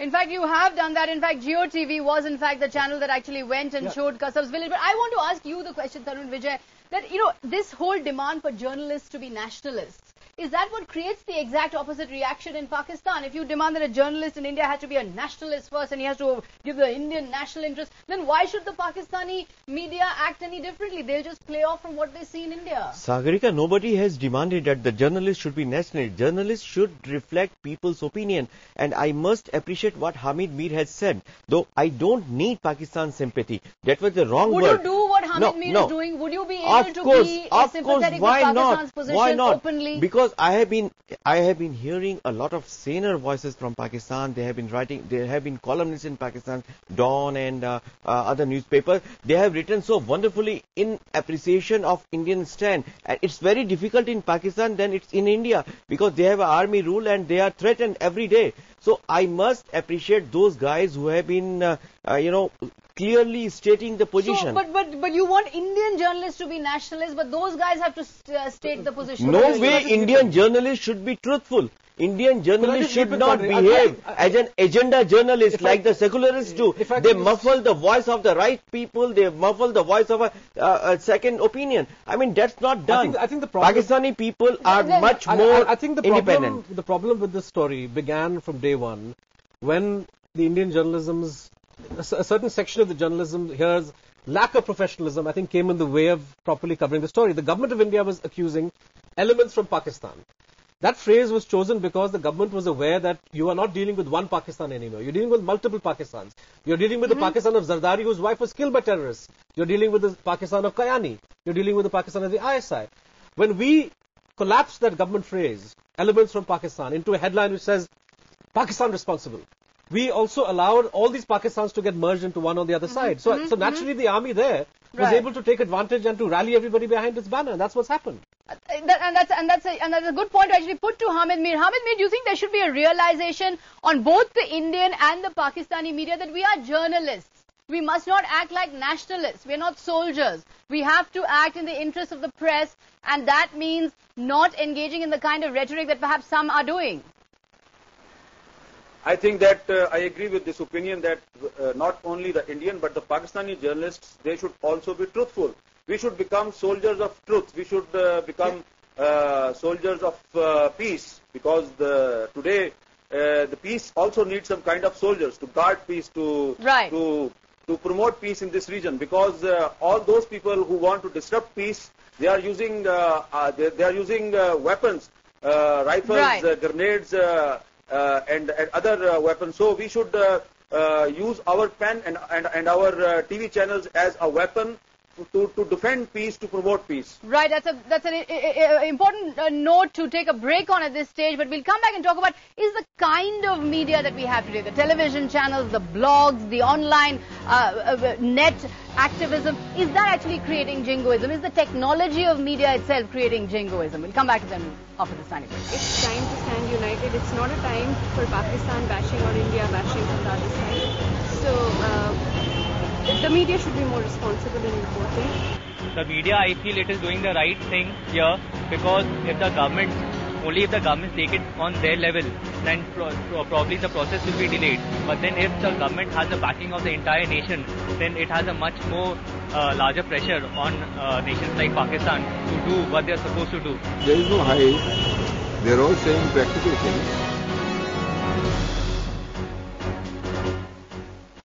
In fact, you have done that. In fact, Jio TV was in fact the channel that actually went and showed Kasab's village. But I want to ask you the question, Tarun Vijay, that, you know, this whole demand for journalists to be nationalists, is that what creates the exact opposite reaction in Pakistan? If you demand that a journalist in India has to be a nationalist first and he has to give the Indian national interest, then why should the Pakistani media act any differently? They'll just play off from what they see in India. Sagarika, nobody has demanded that the journalist should be nationalist. Journalists should reflect people's opinion. And I must appreciate what Hamid Mir has said. Though I don't need Pakistan's sympathy. That was the wrong word. Would you do what Hamid Mir is doing? Would you be able to be sympathetic with Pakistan's position openly? Because I have been hearing a lot of saner voices from Pakistan. They have been writing, there have been columnists in Pakistan, Dawn and other newspapers. They have written so wonderfully in appreciation of Indian stand. And it's very difficult in Pakistan than it's in India, because they have an army rule and they are threatened every day. So I must appreciate those guys who have been, clearly stating the position. So, but you want Indian journalists to be nationalists, but those guys have to state the position. No way Indian journalists should be truthful. Indian journalists should not behave as an agenda journalist like the secularists do. They muffle the voice of the right people, they muffle the voice of a second opinion. I mean, that's not done. I think the problem, Pakistani people are much more independent. The problem with this story began from day one, when the Indian journalism's, a certain section of the journalism here's lack of professionalism, I think, came in the way of properly covering the story. The government of India was accusing elements from Pakistan. That phrase was chosen because the government was aware that you are not dealing with one Pakistan anymore. You're dealing with multiple Pakistans. You're dealing with the Pakistan of Zardari, whose wife was killed by terrorists. You're dealing with the Pakistan of Kayani. You're dealing with the Pakistan of the ISI. When we collapsed that government phrase, elements from Pakistan, into a headline which says, Pakistan responsible, we also allowed all these Pakistans to get merged into one on the other side. So naturally the army there was able to take advantage and to rally everybody behind its banner. And that's what's happened. And that's a good point to actually put to Hamid Mir. Hamid Mir, do you think there should be a realization on both the Indian and the Pakistani media that we are journalists? We must not act like nationalists. We are not soldiers. We have to act in the interest of the press, and that means not engaging in the kind of rhetoric that perhaps some are doing. I think that I agree with this opinion that not only the Indian but the Pakistani journalists, they should also be truthful. We should become soldiers of truth. We should become soldiers of peace, because today the peace also needs some kind of soldiers to guard peace, to promote peace in this region. Because all those people who want to disrupt peace, they are using weapons, rifles, grenades. And other weapons. So we should use our pen and our TV channels as a weapon to defend peace, to promote peace. Right, that's an important note to take a break on at this stage, but we'll come back and talk about is the kind of media that we have today, the television channels, the blogs, the online net activism, is that actually creating jingoism? Is the technology of media itself creating jingoism? We'll come back to them after this tiny break. It's time to stand united. It's not a time for Pakistan bashing or India bashing from the other side. So the media should be more responsible in reporting. The media, I feel it is doing the right thing here, because only if the governments take it on their level, then probably the process will be delayed. But then if the government has the backing of the entire nation, then it has a much more larger pressure on nations like Pakistan to do what they are supposed to do. There is no hide. They are all saying practical things.